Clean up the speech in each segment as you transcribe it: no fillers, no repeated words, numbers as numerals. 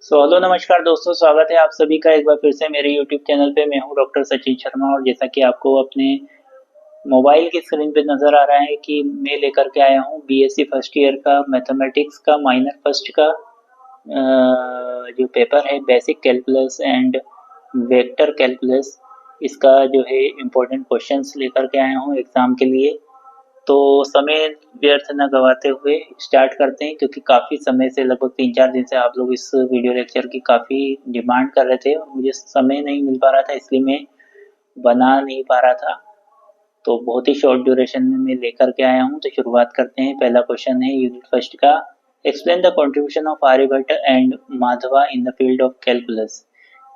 Hello नमस्कार दोस्तों, स्वागत है आप सभी का एक बार फिर से मेरे यूट्यूब चैनल पे। मैं हूं डॉक्टर सचिन शर्मा और जैसा कि आपको अपने मोबाइल की स्क्रीन पे नज़र आ रहा है कि मैं लेकर के आया हूं बीएससी फर्स्ट ईयर का मैथमेटिक्स का माइनर फर्स्ट का जो पेपर है basic calculus and vector calculus. इसका जो है इम्पोर्टेंट क्वेश्चंस लेकर के आया हूं एग्ज़ाम के लिए। तो समय व्यर्थ न गवाते हुए स्टार्ट करते हैं, क्योंकि काफ़ी समय से लगभग 3-4 दिन से आप लोग इस वीडियो लेक्चर की काफ़ी डिमांड कर रहे थे और मुझे समय नहीं मिल पा रहा था, इसलिए मैं बना नहीं पा रहा था। तो बहुत ही शॉर्ट ड्यूरेशन में मैं लेकर के आया हूँ। तो शुरुआत करते हैं। पहला क्वेश्चन है यूनिट फर्स्ट का। Explain the contribution of Aryabhata and Madhava in the field of calculus.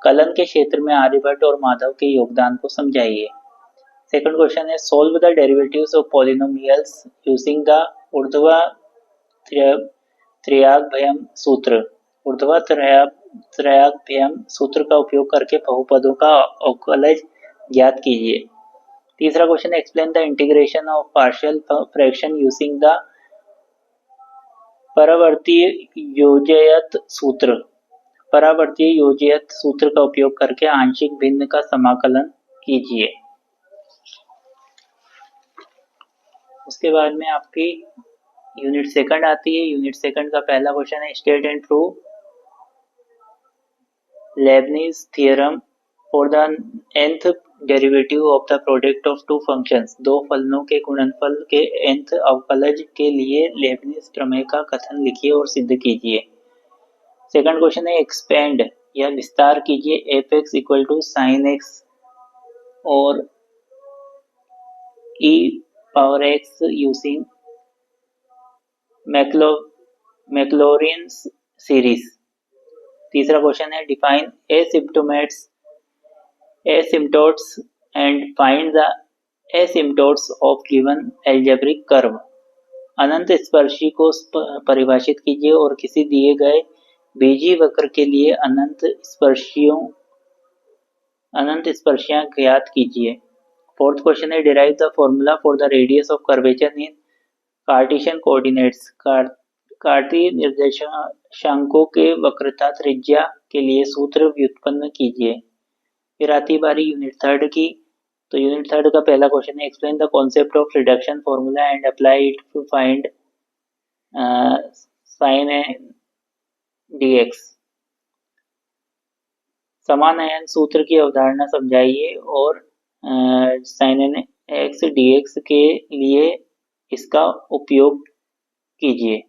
कलन के क्षेत्र में आर्यभट्ट और माधव के योगदान को समझाइए। सेकंड क्वेश्चन है solve the derivatives of polynomials using the Urdhva Tiryagbhyam sutra. Urdhva Tiryagbhyam सूत्र का उपयोग करके बहुपदों का अवकलज ज्ञात कीजिए। तीसरा क्वेश्चन है explain the integration of partial fraction using the Paravartya Yojayet sutra. Paravartya Yojayet सूत्र का उपयोग करके आंशिक भिन्न का समाकलन कीजिए। उसके बाद में आपकी यूनिट सेकंड आती है। यूनिट सेकंड का पहला क्वेश्चन है state and prove Leibniz theorem for the nth derivative of the product of two functions. दो फलनों के गुणनफल के nth अवकलज के लिए लेबनीज प्रमेय का कथन लिखिए और सिद्ध कीजिए। सेकंड क्वेश्चन है एक्सपेंड या विस्तार कीजिए F X equal to sine X और E power X using Maclaurin series. तीसरा क्वेश्चन है define asymptotes and find the asymptotes of given algebraic curve. अनंत स्पर्शी को परिभाषित कीजिए और किसी दिए गए बीजीय वक्र के लिए अनंत स्पर्शियां ज्ञात कीजिए। फोर्थ क्वेश्चन है derive the formula for the radius of curvature in Cartesian coordinates. कार्तीय निर्देशांकों के वक्रता त्रिज्या के लिए सूत्र व्युत्पन्न कीजिए। फिर आती बारी यूनिट थर्ड की। तो यूनिट थर्ड का पहला क्वेश्चन है explain the concept of reduction formula and apply it to find sine N DX. समानयन सूत्र की अवधारणा समझाइए और साइन एन एक्स डीएक्स के लिए इसका उपयोग कीजिए।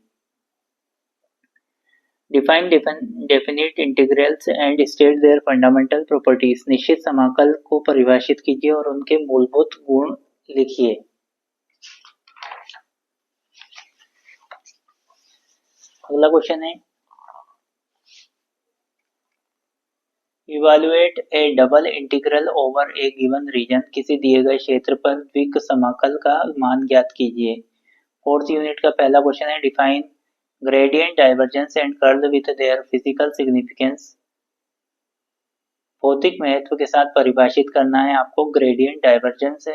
Define definite integrals and state there fundamental properties. निश्चित समाकल को परिभाषित कीजिए और उनके मूलभूत गुण लिखिए। अगला क्वेश्चन है evaluate a double integral over a given region. किसी दिए गए क्षेत्र पर द्विक समाकल का मान ज्ञात कीजिए। फोर्थ यूनिट का पहला क्वेश्चन है define gradient divergence and curl with their physical significance. भौतिक महत्व के साथ परिभाषित करना है आपको ग्रेडियंट डाइवर्जेंस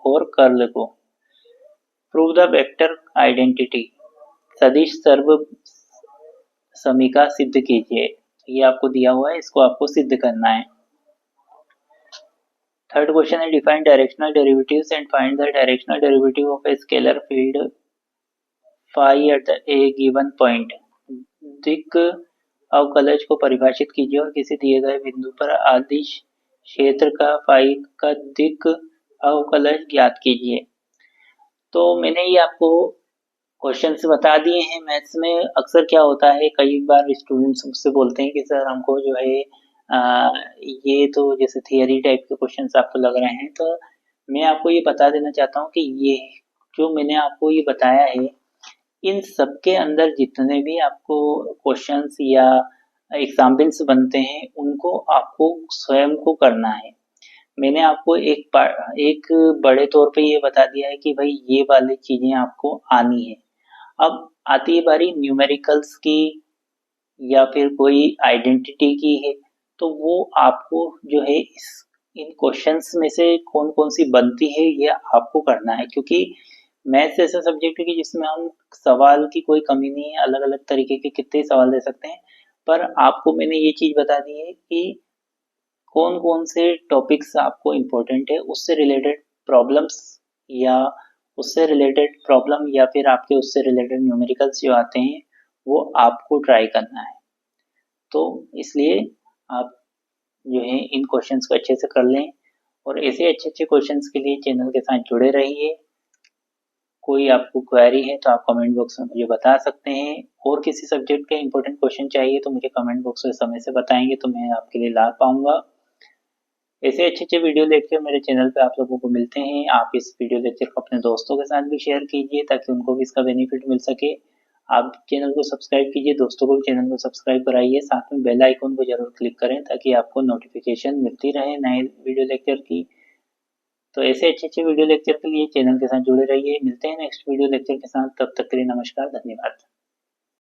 और कर्ल को। Prove the vector identity. सदिश सर्व समीका सिद्ध कीजिए। ये आपको दिया हुआ है, इसको आपको सिद्ध करना है। थर्ड क्वेश्चन है define directional derivatives and find the directional derivative of a scalar field phi at a given point. दिक् अवकलज को परिभाषित कीजिए और किसी दिए गए बिंदु पर अदिश क्षेत्र का फाई का दिक् अवकलज ज्ञात कीजिए। तो मैंने ये आपको क्वेश्चंस बता दिए हैं। मैथ्स में अक्सर क्या होता है, कई बार स्टूडेंट्स मुझसे बोलते हैं कि सर हमको जो है ये तो जैसे थियरी टाइप के क्वेश्चंस आपको लग रहे हैं। तो मैं आपको ये बता देना चाहता हूँ कि ये जो मैंने आपको ये बताया है, इन सब के अंदर जितने भी आपको क्वेश्चंस या एग्जाम्पल्स बनते हैं उनको आपको स्वयं को करना है। मैंने आपको एक बड़े तौर पे ये बता दिया है कि भाई ये वाली चीजें आपको आनी है। अब आती है बारी न्यूमेरिकल्स की या फिर कोई आइडेंटिटी की है, तो वो आपको जो है इन क्वेश्चंस में से कौन कौन सी बनती है ये आपको करना है, क्योंकि मैथ्स ऐसा सब्जेक्ट है कि जिसमें हम सवाल की कोई कमी नहीं है। अलग अलग तरीके के कितने सवाल दे सकते हैं, पर आपको मैंने ये चीज़ बता दी है कि कौन कौन से टॉपिक्स आपको इम्पोर्टेंट है, उससे रिलेटेड प्रॉब्लम्स या उससे रिलेटेड प्रॉब्लम या फिर आपके उससे रिलेटेड न्यूमेरिकल्स जो आते हैं वो आपको ट्राई करना है। तो इसलिए आप जो है इन क्वेश्चंस को अच्छे से कर लें और ऐसे अच्छे अच्छे क्वेश्चंस के लिए चैनल के साथ जुड़े रहिए। कोई आपको क्वेरी है तो आप कमेंट बॉक्स में मुझे बता सकते हैं, और किसी सब्जेक्ट के इंपॉर्टेंट क्वेश्चन चाहिए तो मुझे कमेंट बॉक्स में समय से बताएंगे तो मैं आपके लिए ला पाऊंगा। ऐसे अच्छे अच्छे वीडियो लेक्चर मेरे चैनल पे आप लोगों को मिलते हैं। आप इस वीडियो लेक्चर को अपने दोस्तों के साथ भी शेयर कीजिए ताकि उनको भी इसका बेनिफिट मिल सके। आप चैनल को सब्सक्राइब कीजिए, दोस्तों को भी चैनल को सब्सक्राइब कराइए, साथ में बेल आइकन को जरूर क्लिक करें ताकि आपको नोटिफिकेशन मिलती रहे नए वीडियो लेक्चर की। तो ऐसे अच्छे अच्छे वीडियो लेक्चर के लिए चैनल के साथ जुड़े रहिए। मिलते हैं नेक्स्ट वीडियो लेक्चर के साथ, तब तक के लिए नमस्कार, धन्यवाद।